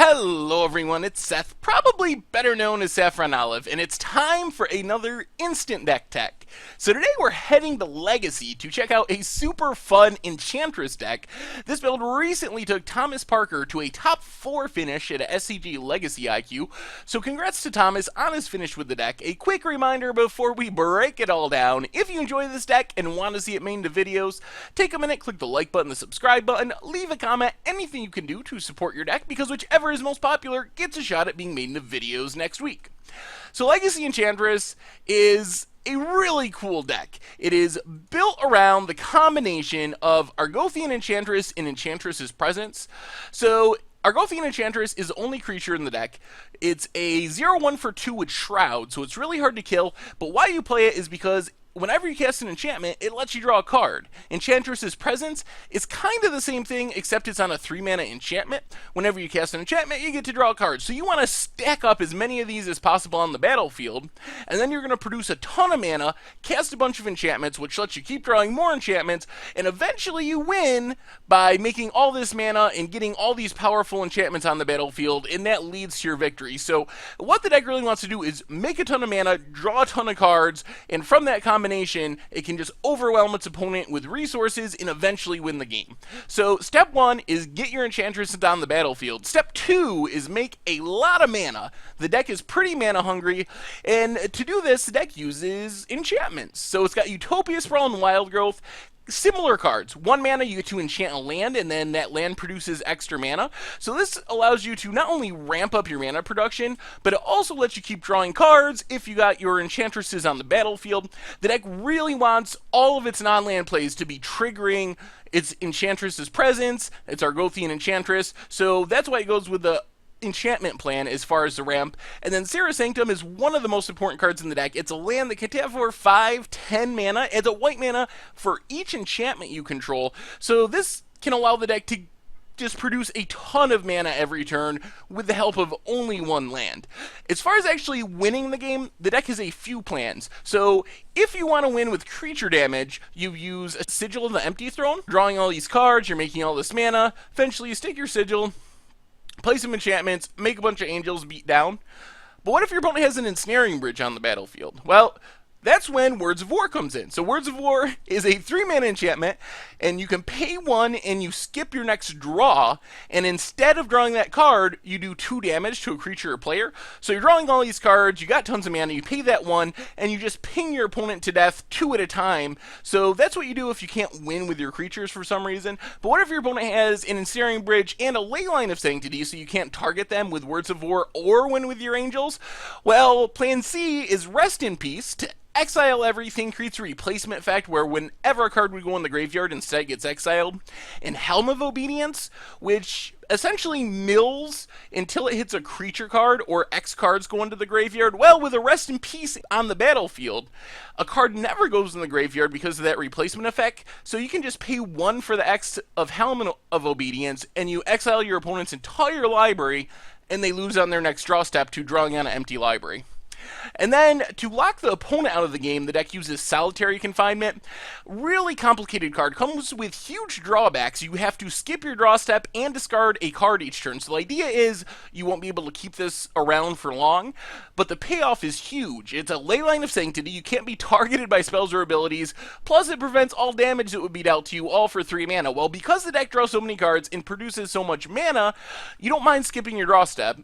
Hello everyone, it's Seth, probably better known as Saffron Olive, and it's time for another Instant Deck Tech. So today we're heading to Legacy to check out a super fun Enchantress deck. This build recently took Thomas Parker to a top 4 finish at a SCG Legacy IQ, so congrats to Thomas on his finish with the deck. A quick reminder before we break it all down, if you enjoy this deck and want to see it made into videos, take a minute, click the like button, the subscribe button, leave a comment, anything you can do to support your deck, because whichever is most popular gets a shot at being made into videos next week. So Legacy Enchantress is a really cool deck. It is built around the combination of Argothian Enchantress and Enchantress's Presence. So Argothian Enchantress is the only creature in the deck. It's a 0/1 for 2 with Shroud, so it's really hard to kill, but why you play it is because whenever you cast an enchantment, it lets you draw a card. Enchantress's Presence is kind of the same thing, except it's on a 3-mana enchantment. Whenever you cast an enchantment, you get to draw a card. So you want to stack up as many of these as possible on the battlefield, and then you're going to produce a ton of mana, cast a bunch of enchantments, which lets you keep drawing more enchantments, and eventually you win by making all this mana and getting all these powerful enchantments on the battlefield, and that leads to your victory. So what the deck really wants to do is make a ton of mana, draw a ton of cards, and from that combination, it can just overwhelm its opponent with resources and eventually win the game. So step 1 is get your Enchantress on the battlefield. Step 2 is make a lot of mana. The deck is pretty mana hungry, and to do this, the deck uses enchantments. So it's got Utopia, Sprawl, and Wild Growth. Similar cards. 1 mana, you get to enchant a land, and then that land produces extra mana. So this allows you to not only ramp up your mana production, but it also lets you keep drawing cards if you got your Enchantresses on the battlefield. The deck really wants all of its non-land plays to be triggering its Enchantress's Presence, its Argothian Enchantress, so that's why it goes with the enchantment plan as far as the ramp. And then Serra Sanctum is one of the most important cards in the deck. It's a land that can tap for 5, 10 mana. It's a white mana for each enchantment you control. So this can allow the deck to just produce a ton of mana every turn with the help of only 1 land. As far as actually winning the game, the deck has a few plans. So if you want to win with creature damage, you use a Sigil of the Empty Throne. Drawing all these cards, you're making all this mana. Eventually you stick your Sigil, play some enchantments, make a bunch of angels beat down. But what if your opponent has an Ensnaring Bridge on the battlefield? Well, that's when Words of War comes in. So Words of War is a 3-mana enchantment, and you can pay 1 and you skip your next draw, and instead of drawing that card, you do 2 damage to a creature or player. So you're drawing all these cards, you got tons of mana, you pay that 1, and you just ping your opponent to death 2 at a time. So that's what you do if you can't win with your creatures for some reason. But what if your opponent has an Ensnaring Bridge and a Leyline of Sanctity, so you can't target them with Words of War or win with your angels? Well, plan C is Rest in Peace. To exile everything creates a replacement effect where whenever a card would go in the graveyard, instead gets exiled. And Helm of Obedience, which essentially mills until it hits a creature card or X cards go into the graveyard. Well, with a Rest in Peace on the battlefield, a card never goes in the graveyard because of that replacement effect. So you can just pay 1 for the X of Helm of Obedience, and you exile your opponent's entire library, and they lose on their next draw step to drawing on an empty library. And then, to lock the opponent out of the game, the deck uses Solitary Confinement. Really complicated card. Comes with huge drawbacks. You have to skip your draw step and discard a card each turn. So the idea is you won't be able to keep this around for long, but the payoff is huge. It's a Leyline of Sanctity. You can't be targeted by spells or abilities. Plus, it prevents all damage that would be dealt to you, all for 3 mana. Well, because the deck draws so many cards and produces so much mana, you don't mind skipping your draw step.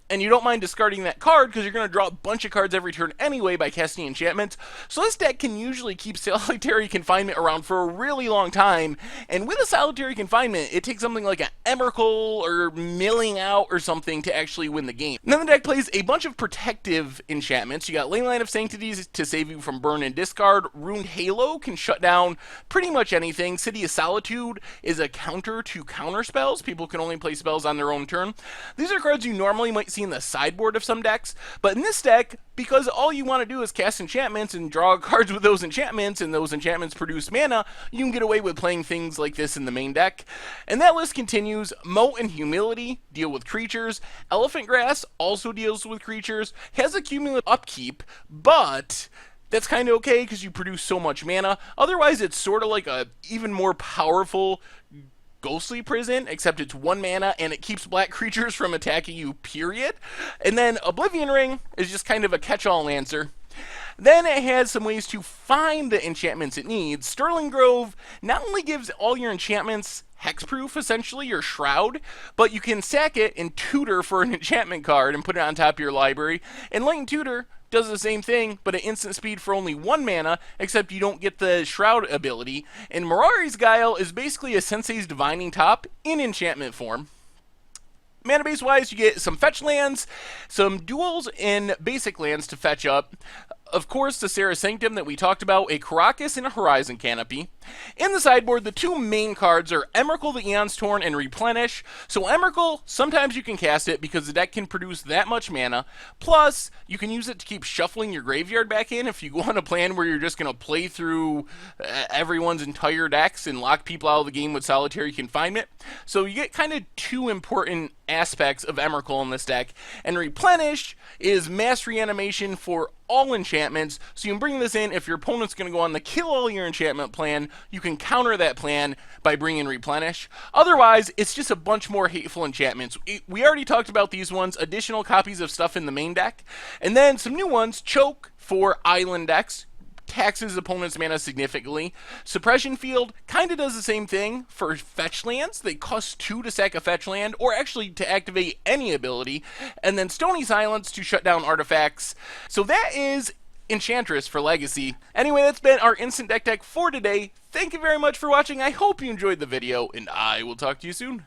And you don't mind discarding that card because you're going to draw a bunch of cards every turn anyway by casting enchantments. So this deck can usually keep Solitary Confinement around for a really long time. And with a Solitary Confinement, it takes something like an Emrakul or Milling Out or something to actually win the game. And then the deck plays a bunch of protective enchantments. You got Leyline of Sanctities to save you from burn and discard. Ruined Halo can shut down pretty much anything. City of Solitude is a counter to counter spells. People can only play spells on their own turn. These are cards you normally might see in the sideboard of some decks, but in this deck, because all you want to do is cast enchantments and draw cards with those enchantments, and those enchantments produce mana, you can get away with playing things like this in the main deck. And that list continues. Moat and Humility deal with creatures. Elephant Grass also deals with creatures. Has a cumulative upkeep, but that's kind of okay because you produce so much mana. Otherwise, it's sort of like a even more powerful Ghostly Prison, except it's 1 mana and it keeps black creatures from attacking you, period. And then Oblivion Ring is just kind of a catch-all answer. Then it has some ways to find the enchantments it needs. Sterling Grove not only gives all your enchantments hexproof, essentially, your shroud, but you can sack it and tutor for an enchantment card and put it on top of your library. And Light Tutor does the same thing, but at instant speed for only 1 mana, except you don't get the shroud ability. And Mirari's Guile is basically a Sensei's Divining Top in enchantment form. Mana base wise, you get some fetch lands, some duels, and basic lands to fetch up. Of course, the Serra Sanctum that we talked about, a Karakas and a Horizon Canopy. In the sideboard, the 2 main cards are Emrakul the Aeon's Torn and Replenish. So Emrakul, sometimes you can cast it because the deck can produce that much mana. Plus, you can use it to keep shuffling your graveyard back in if you go on a plan where you're just going to play through everyone's entire decks and lock people out of the game with solitary confinement. So you get kind of 2 important aspects of Emrakul in this deck. And Replenish is mass reanimation for all enchantments, so you can bring this in if your opponent's going to go on the kill all your enchantment plan. You can counter that plan by bringing Replenish. Otherwise, it's just a bunch more hateful enchantments. We already talked about these ones, additional copies of stuff in the main deck, and then some new ones, Choke for island decks, taxes opponent's mana significantly. Suppression Field kind of does the same thing for fetch lands. They cost 2 to sack a fetch land, or actually to activate any ability. And then Stony Silence to shut down artifacts. So that is Enchantress for Legacy. Anyway, that's been our instant deck for today. Thank you very much for watching. I hope you enjoyed the video, and I will talk to you soon.